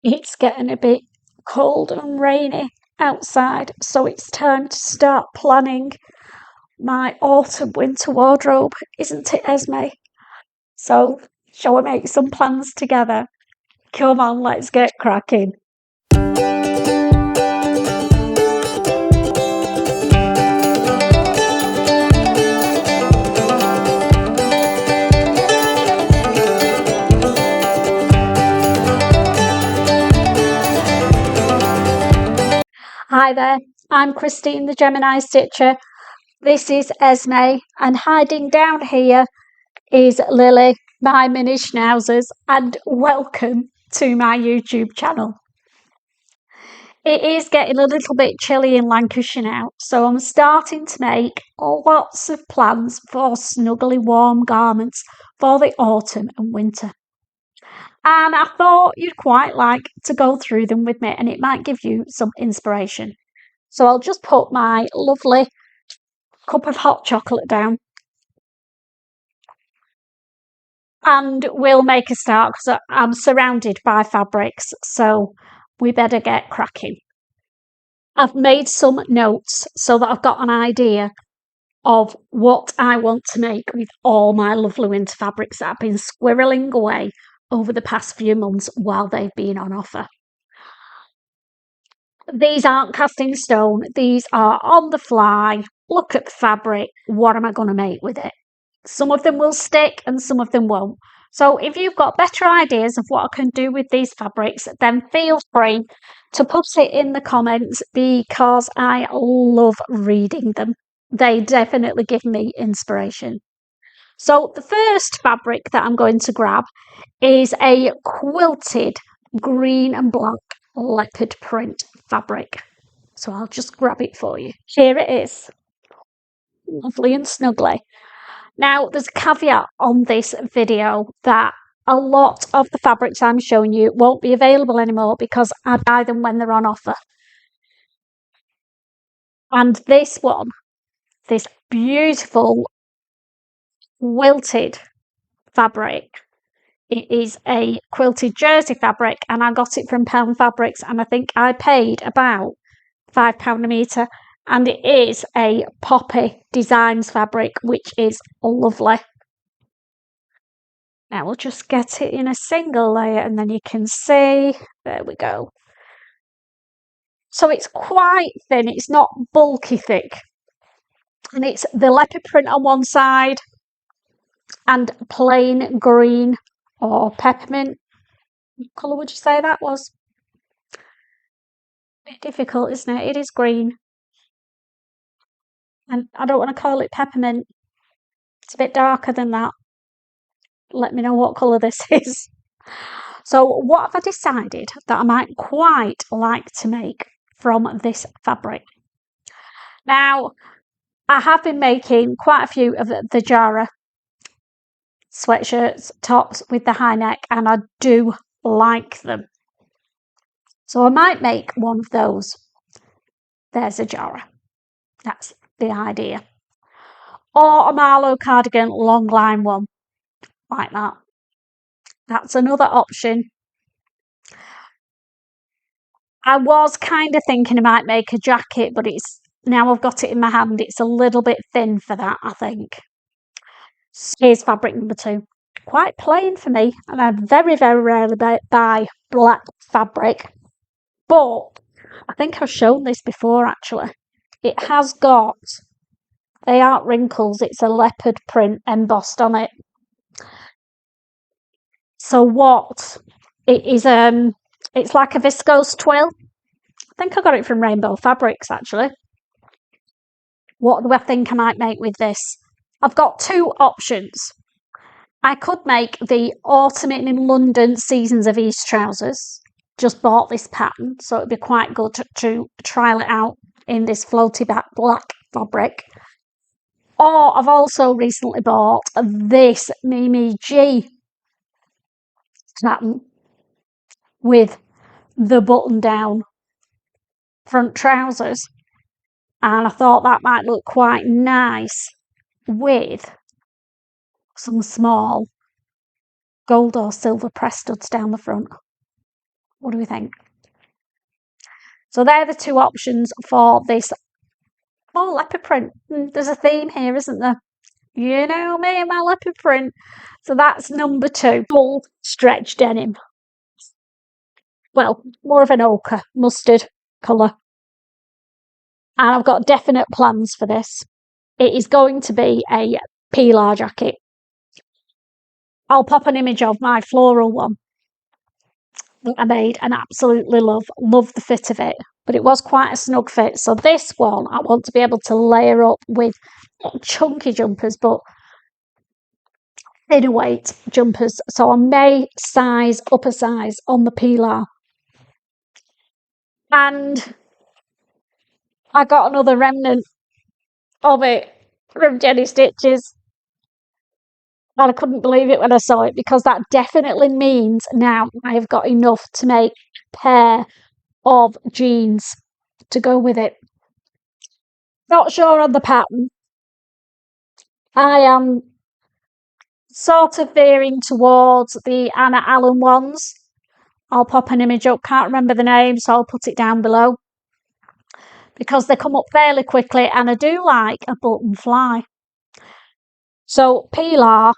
It's getting a bit cold and rainy outside, so it's time to start planning my autumn winter wardrobe, isn't it, Esme? So, shall we make some plans together? Come on, let's get cracking. Hi there, I'm Christine the Gemini Stitcher. This is Esme, and hiding down here is Lily, my mini schnauzers, and welcome to my YouTube channel. It is getting a little bit chilly in Lancashire now, so I'm starting to make lots of plans for snuggly warm garments for the autumn and winter. And I thought you'd quite like to go through them with me, and it might give you some inspiration. So I'll just put my lovely cup of hot chocolate down and we'll make a start because I'm surrounded by fabrics, so we better get cracking. I've made some notes so that I've got an idea of what I want to make with all my lovely winter fabrics that I've been squirreling away over the past few months while they've been on offer. These aren't cast in stone, these are on the fly. Look at the fabric, what am I going to make with it? Some of them will stick and some of them won't. So if you've got better ideas of what I can do with these fabrics, then feel free to put it in the comments because I love reading them. They definitely give me inspiration. So the first fabric that I'm going to grab is a quilted green and black leopard print fabric. So I'll just grab it for you. Here it is. Lovely and snuggly. Now, there's a caveat on this video that a lot of the fabrics I'm showing you won't be available anymore because I buy them when they're on offer. And this one, this beautiful quilted fabric, it is a quilted jersey fabric and I got it from Pound Fabrics and I think I paid about £5 a metre, and it is a Poppy Designs fabric, which is lovely. Now we'll just get it in a single layer and then you can see, there we go. So it's quite thin, it's not bulky thick. And it's the leopard print on one side and plain green or peppermint. What colour would you say that was? A bit difficult, isn't it? It is green. And I don't want to call it peppermint. It's a bit darker than that. Let me know what colour this is. So what have I decided that I might quite like to make from this fabric? Now, I have been making quite a few of the JARRAH sweatshirts, tops with the high neck, and I do like them. So I might make one of those. There's a JARRAH. That's the idea. Or a Marlowe cardigan long line one, like that. That's another option. I was kind of thinking I might make a jacket, but it's now I've got it in my hand, it's a little bit thin for that, I think. Here's fabric number 2. Quite plain for me, and I very, very rarely buy black fabric. But I think I've shown this before actually. It has got, they aren't wrinkles, it's a leopard print embossed on it. So what it is, it's like a viscose twill. I think I got it from Rainbow Fabrics actually. What do I think I might make with this? I've got 2 options. I could make the Autumn in London Seasons of East trousers. Just bought this pattern, so it'd be quite good to trial it out in this floaty back black fabric. Or I've also recently bought this Mimi G pattern with the button down front trousers, and I thought that might look quite nice with some small gold or silver press studs down the front. What do we think? So they're the two options for this. Oh, leopard print. There's a theme here, isn't there? You know me and my leopard print. So that's number 2. Full stretch denim. Well, more of an ochre, mustard colour. And I've got definite plans for this. It is going to be a PILAR jacket. I'll pop an image of my floral one that I made and absolutely love the fit of it. But it was quite a snug fit. So this one, I want to be able to layer up with not chunky jumpers, but thinner weight jumpers. So I may size up a size on the PILAR. And I got another remnant of it from Gemini Stitches. And I couldn't believe it when I saw it, because that definitely means now I have got enough to make a pair of jeans to go with it. Not sure on the pattern. I am sort of veering towards the Anna Allen ones. I'll pop an image up, can't remember the name, so I'll put it down below, because they come up fairly quickly and I do like a button fly. So PILAR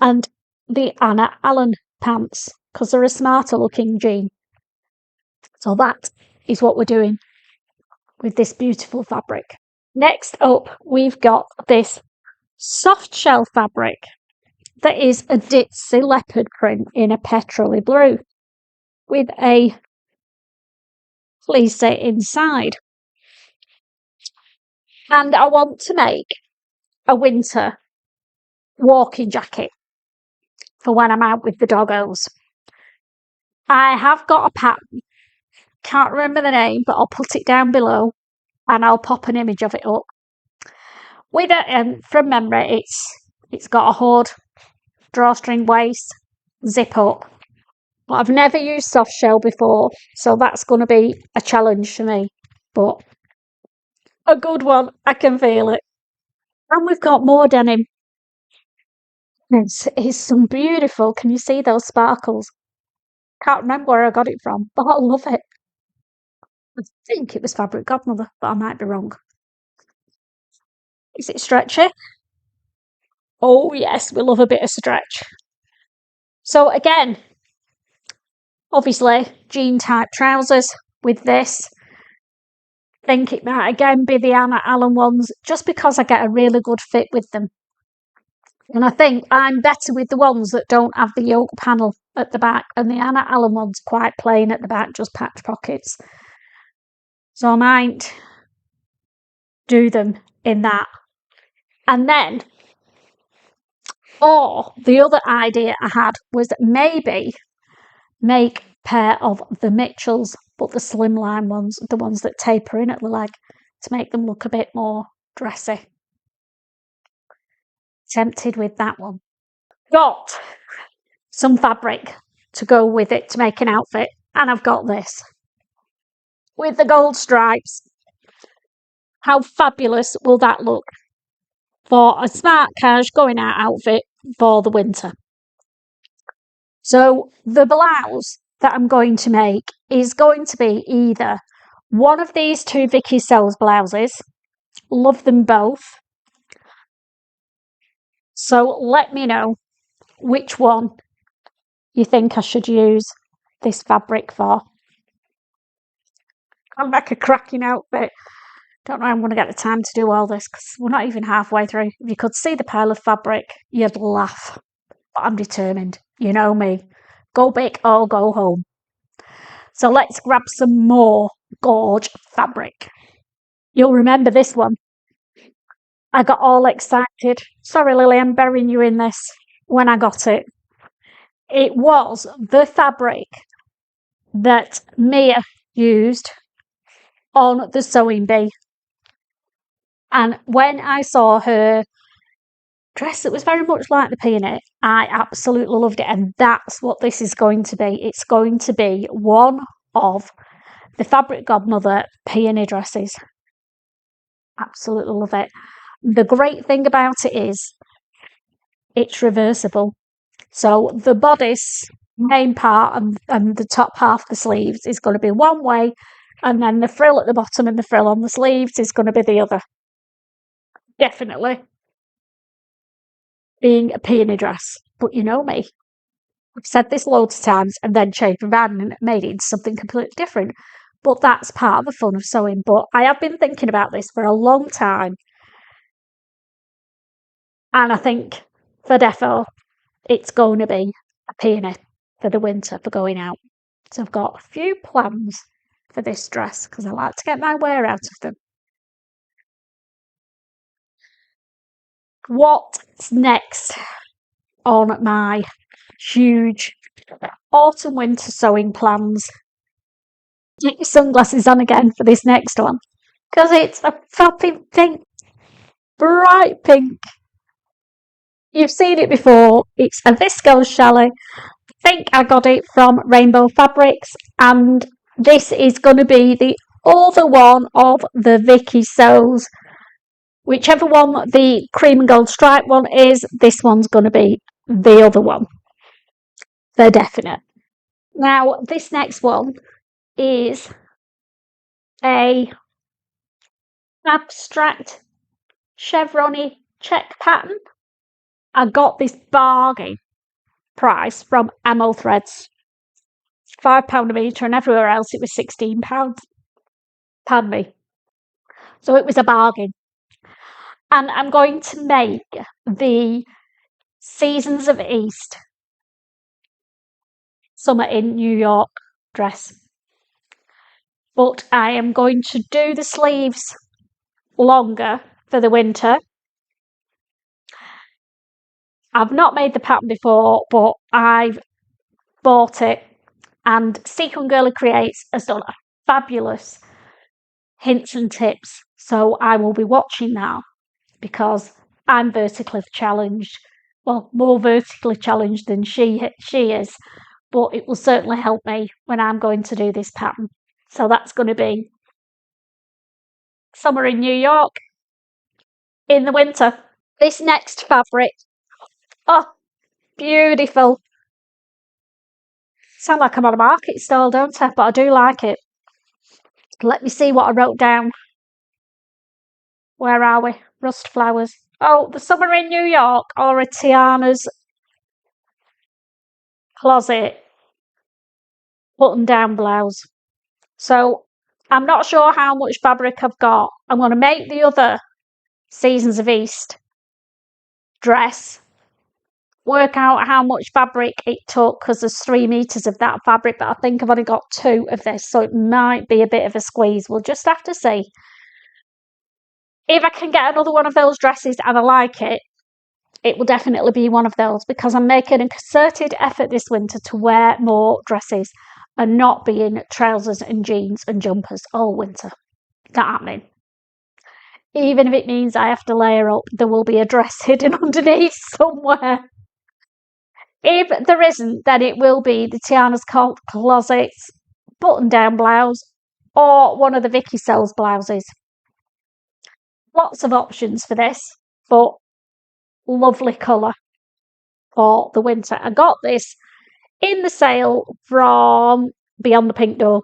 and the Anna Allen pants, because they're a smarter looking jean. So that is what we're doing with this beautiful fabric. Next up, we've got this soft shell fabric that is a ditzy leopard print in a petrol blue with a fleece inside. And I want to make a winter walking jacket for when I'm out with the doggos. I have got a pattern, can't remember the name, but I'll put it down below and I'll pop an image of it up. With it, from memory, it's got a hood, drawstring waist, zip up. But I've never used soft shell before, so that's going to be a challenge for me. But a good one, I can feel it. And we've got more denim. It's some beautiful, can you see those sparkles? Can't remember where I got it from, but I love it. I think it was Fabric Godmother, but I might be wrong. Is it stretchy? Oh yes, we love a bit of stretch. So again, obviously jean type trousers with this. I think it might again be the Anna Allen ones, just because I get a really good fit with them. And I think I'm better with the ones that don't have the yoke panel at the back, and the Anna Allen one's quite plain at the back, just patch pockets. So I might do them in that. And then, or the other idea I had was maybe make a pair of the Mitchells, but the slimline ones, the ones that taper in at the leg, to make them look a bit more dressy. Tempted with that one. Got some fabric to go with it to make an outfit, and I've got this with the gold stripes. How fabulous will that look for a smart cash going out outfit for the winter? So the blouse that I'm going to make is going to be either one of these two Vicky Sells blouses. Love them both. So let me know which one you think I should use this fabric for. I'm like a cracking outfit. Don't know how I'm going to get the time to do all this, because we're not even halfway through. If you could see the pile of fabric, you'd laugh. But I'm determined. You know me. Go big or go home. So let's grab some more gorge fabric. You'll remember this one. I got all excited. Sorry, Lily, I'm burying you in this. When I got it, it was the fabric that Mia used on the sewing bee. And when I saw her dress that was very much like the peony, I absolutely loved it. And that's what this is going to be. It's going to be one of the Fabric Godmother peony dresses. Absolutely love it. The great thing about it is it's reversible. So the bodice main part and the top half of the sleeves is going to be one way, and then the frill at the bottom and the frill on the sleeves is going to be the other. Definitely being a peony dress, but you know me. I've said this loads of times and then changed my mind and made it into something completely different. But that's part of the fun of sewing. But I have been thinking about this for a long time. And I think for defo, it's going to be a peony for the winter for going out. So I've got a few plans for this dress because I like to get my wear out of them. What's next on my huge autumn winter sewing plans? Get your sunglasses on again for this next one because it's a popping pink, bright pink. You've seen it before. It's a viscose chalet. I think I got it from Rainbow Fabrics, and this is going to be the other one of the Vicky Sews. Whichever one the cream and gold stripe one is, this one's going to be the other one. They're definite. Now, this next one is a abstract chevron-y check pattern. I got this bargain price from Ammo Threads. £5 a metre, and everywhere else it was £16. Pardon me. So it was a bargain. And I'm going to make the Seasons of East Summer in New York dress. But I am going to do the sleeves longer for the winter. I've not made the pattern before, but I've bought it, and Sequin Girly Creates has done a fabulous hints and tips. So I will be watching now because I'm vertically challenged. Well, more vertically challenged than she is, but it will certainly help me when I'm going to do this pattern. So that's going to be Summer in New York in the winter. This next fabric, oh, beautiful. Sound like I'm on a market stall, don't I? But I do like it. Let me see what I wrote down. Where are we? Rust flowers. Oh, the Summer in New York, or a Tiana's Closet button-down blouse. So I'm not sure how much fabric I've got. I'm going to make the other Seasons of East dress, work out how much fabric it took because there's 3 meters of that fabric, but I think I've only got 2 of this, so it might be a bit of a squeeze. We'll just have to see. If I can get another one of those dresses and I like it, it will definitely be one of those because I'm making a concerted effort this winter to wear more dresses and not be in trousers and jeans and jumpers all winter. Not happening. Even if it means I have to layer up, there will be a dress hidden underneath somewhere. If there isn't, then it will be the Tiana's Closet's button-down blouse or one of the Vicky Sews blouses. Lots of options for this, but lovely colour for the winter. I got this in the sale from Beyond the Pink Door.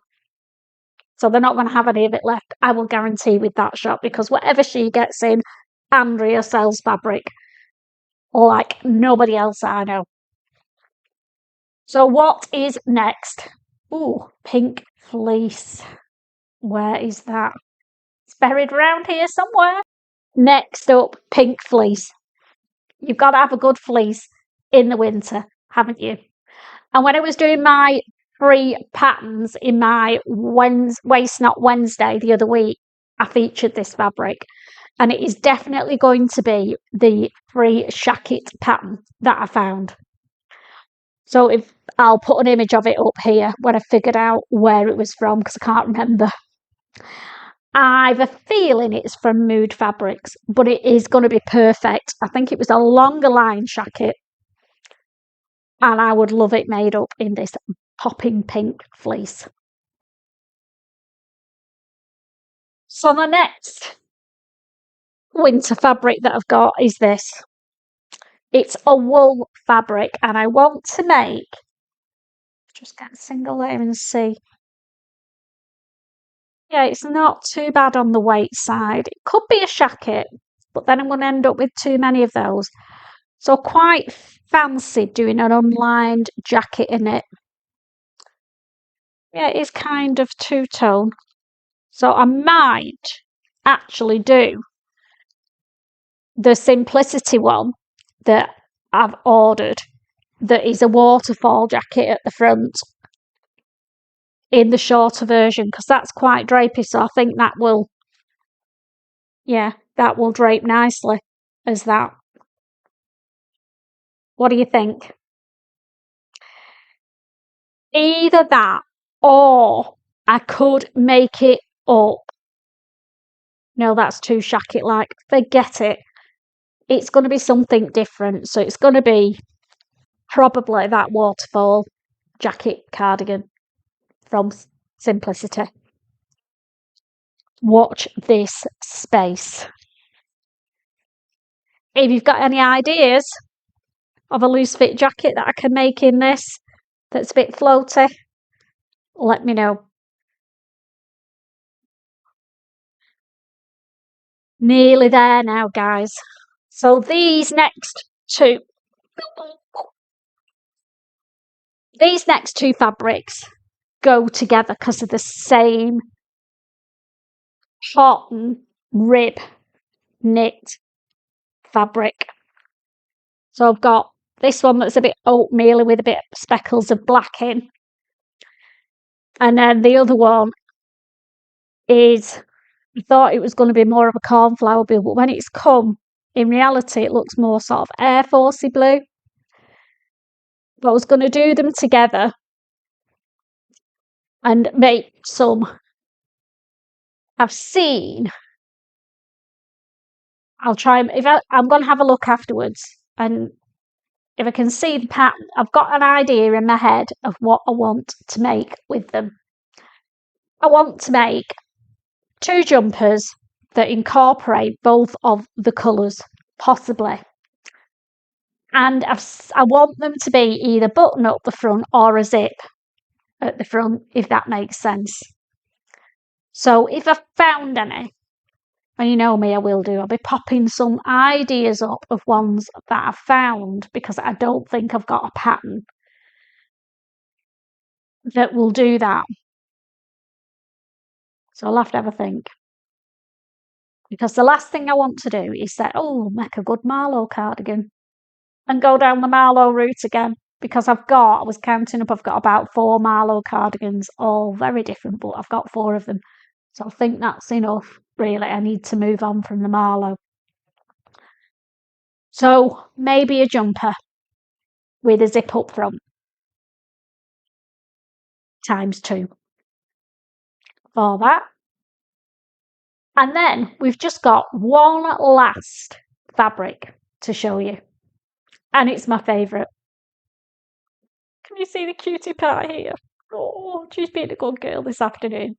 So they're not going to have any of it left, I will guarantee, with that shop, because whatever she gets in, Andrea sells fabric like nobody else I know. So what is next? Ooh, pink fleece. Where is that? It's buried around here somewhere. Next up, pink fleece. You've got to have a good fleece in the winter, haven't you? And when I was doing my free patterns in my Waste Not Wednesday the other week, I featured this fabric, and it is definitely going to be the free SHACKET pattern that I found. So if I'll put an image of it up here when I figured out where it was from, because I can't remember. I've a feeling it's from Mood Fabrics, but it is going to be perfect. I think it was a longer line SHACKET, and I would love it made up in this popping pink fleece. So the next winter fabric that I've got is this. It's a wool fabric, and I want to make Just get a single layer and see. Yeah, it's not too bad on the weight side. It could be a shacket, but then I'm going to end up with too many of those. So quite fancy doing an unlined jacket in it. Yeah, it is kind of two-tone. So I might actually do the Simplicity one that I've ordered, that is a waterfall jacket at the front, in the shorter version, because that's quite drapey, so I think that will, yeah, that will drape nicely as that. What do you think? Either that, or I could make it up. No, that's too shacket-like. Forget it. It's going to be something different, so it's going to be probably that waterfall jacket cardigan from Simplicity. Watch this space. If you've got any ideas of a loose fit jacket that I can make in this that's a bit floaty, let me know. Nearly there now, guys. So these next two fabrics go together because of the same cotton rib knit fabric. So I've got this one that's a bit oatmeal with a bit of speckles of black in. And then the other one is, I thought it was going to be more of a cornflower blue, but when it's come, in reality, it looks more sort of Air Forcey blue. But I was going to do them together and make some. I've seen. I'll try. I'm going to have a look afterwards, and if I can see the pattern, I've got an idea in my head of what I want to make with them. I want to make 2 jumpers that incorporate both of the colours, possibly. And I want them to be either button up the front or a zip at the front, if that makes sense. So if I've found any, and you know me, I will do, I'll be popping some ideas up of ones that I've found, because I don't think I've got a pattern that will do that. So I'll have to have a think. Because the last thing I want to do is say, oh, make a good Marlowe cardigan, and go down the Marlowe route again. Because I was counting up, I've got about 4 Marlowe cardigans, all very different, but I've got 4 of them. So I think that's enough, really. I need to move on from the Marlowe. So maybe a jumper with a zip up front, ×2 for that. And then we've just got one last fabric to show you. And it's my favourite. Can you see the cutie part here? Oh, she's been a good girl this afternoon.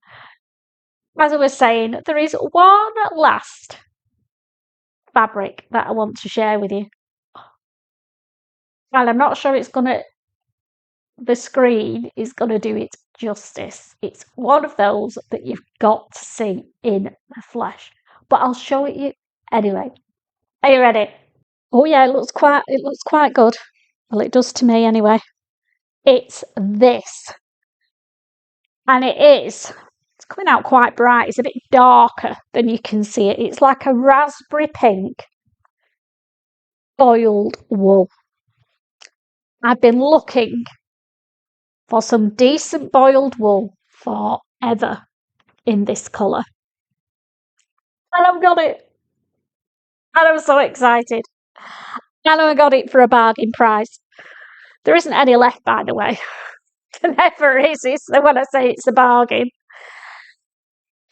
As I was saying, there is one last fabric that I want to share with you. And I'm not sure the screen is going to do it justice. It's one of those that you've got to see in the flesh. But I'll show it you anyway. Are you ready? Oh yeah, it looks quite good. Well, it does to me anyway. It's this. And it's coming out quite bright. It's a bit darker than you can see it. It's like a raspberry pink boiled wool. I've been looking for some decent boiled wool forever in this colour. And I've got it. And I'm so excited. And I got it for a bargain price. There isn't any left, by the way. There never is when I say it's a bargain.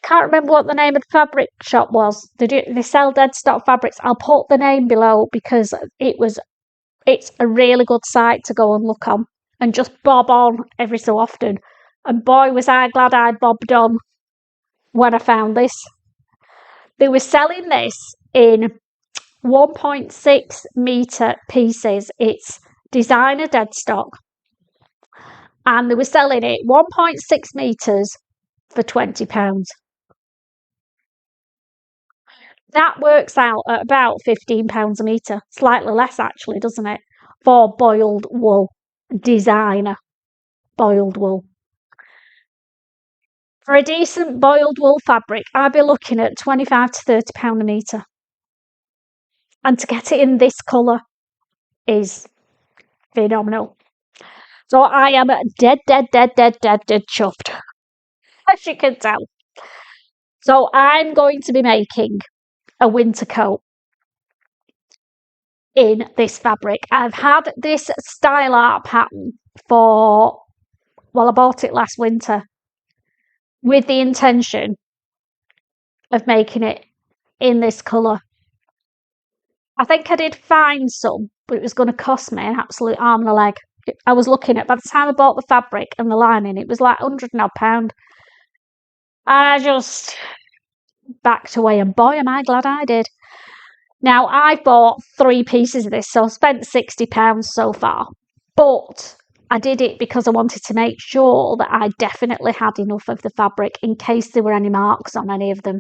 Can't remember what the name of the fabric shop was. They sell dead stock fabrics. I'll put the name below, because it's a really good site to go and look on and just bob on every so often. And boy, was I glad I'd bobbed on when I found this. They were selling this in 1.6 metre pieces. It's designer dead stock. and they were selling it 1.6 metres for £20. That works out at about £15 a metre. Slightly less, actually, doesn't it? For boiled wool. Designer boiled wool. For a decent boiled wool fabric, I'd be looking at £25 to £30 a metre. And to get it in this colour is phenomenal. So I am dead chuffed, as you can tell. So I'm going to be making a winter coat in this fabric. I've had this style art pattern for, well, I bought it last winter with the intention of making it in this colour. I think I did find some, but it was going to cost me an absolute arm and a leg. I was looking at, by the time I bought the fabric and the lining, it was like £100 odd. And I just backed away, and boy, am I glad I did. Now, I bought 3 pieces of this, so I spent £60 so far. But I did it because I wanted to make sure that I definitely had enough of the fabric in case there were any marks on any of them.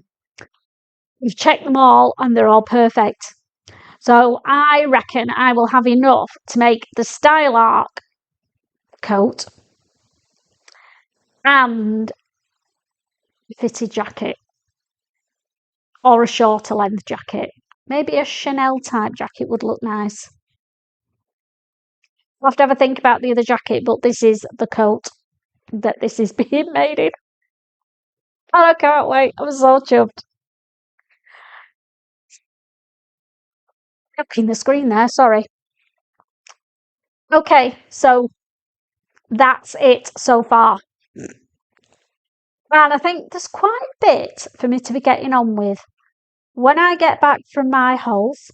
We've checked them all and they're all perfect. So I reckon I will have enough to make the style arc coat and a fitted jacket, or a shorter length jacket. Maybe a Chanel type jacket would look nice. I'll have to have a think about the other jacket, but this is the coat that this is being made in. And I can't wait. I'm so chuffed. Clicking the screen there, sorry. Okay, so that's it so far. And I think there's quite a bit for me to be getting on with. When I get back from my holes,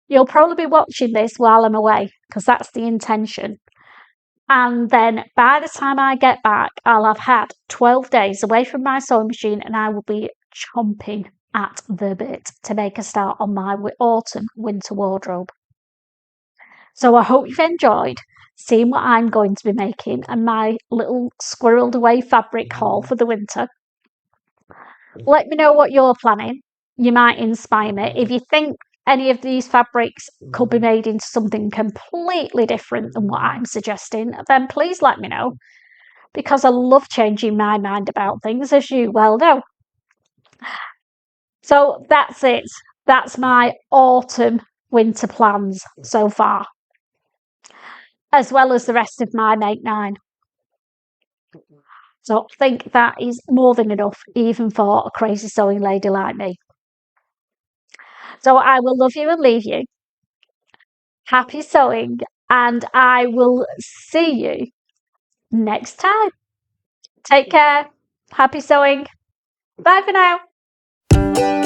you'll probably be watching this while I'm away, because that's the intention. And then by the time I get back, I'll have had 12 days away from my sewing machine, and I will be chomping at the bit to make a start on my autumn winter wardrobe. So I hope you've enjoyed seeing what I'm going to be making and my little squirreled away fabric haul for the winter. Let me know what you're planning. You might inspire me. If you think any of these fabrics could be made into something completely different than what I'm suggesting, then please let me know, because I love changing my mind about things, as you well know. So that's it. That's my autumn winter plans so far, as well as the rest of my Make 9. So I think that is more than enough, even for a crazy sewing lady like me. So I will love you and leave you. Happy sewing, and I will see you next time. Take care. Happy sewing. Bye for now.